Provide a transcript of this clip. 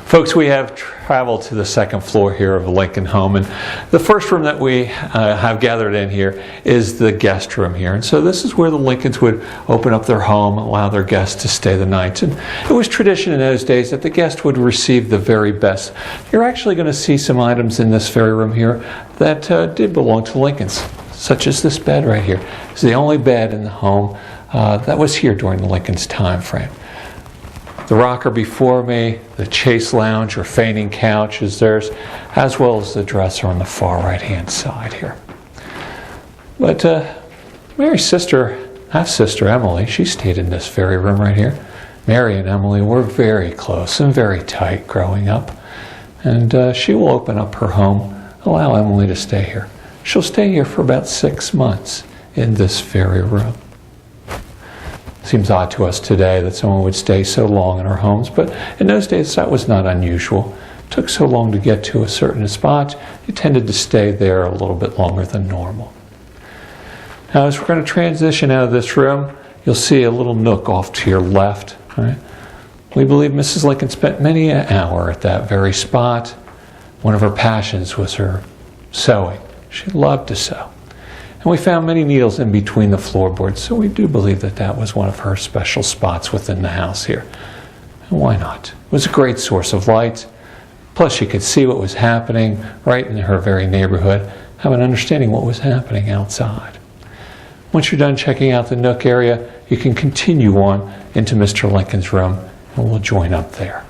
Folks, we have traveled to the second floor here of the Lincoln home, and the first room that we have gathered in here is the guest room here. And so this is where the Lincolns would open up their home, allow their guests to stay the night. And it was tradition in those days that the guest would receive the very best. You're actually going to see some items in this very room here that did belong to the Lincolns, such as this bed right here. It's the only bed in the home that was here during the Lincolns' time frame. The rocker before me, the chase lounge or fainting couch is theirs, as well as the dresser on the far right-hand side here. But Mary's sister, half-sister Emily, she stayed in this very room right here. Mary and Emily were very close and very tight growing up. And she will open up her home, allow Emily to stay here. She'll stay here for about 6 months in this very room. Seems odd to us today that someone would stay so long in our homes, but in those days that was not unusual. It took so long to get to a certain spot, you tended to stay there a little bit longer than normal. Now, as we're going to transition out of this room, you'll see a little nook off to your left. Right? We believe Mrs. Lincoln spent many an hour at that very spot. One of her passions was her sewing. She loved to sew. And we found many needles in between the floorboards, so we do believe that that was one of her special spots within the house here. And why not? It was a great source of light. Plus, she could see what was happening right in her very neighborhood, have an understanding what was happening outside. Once you're done checking out the nook area, you can continue on into Mr. Lincoln's room, and we'll join up there.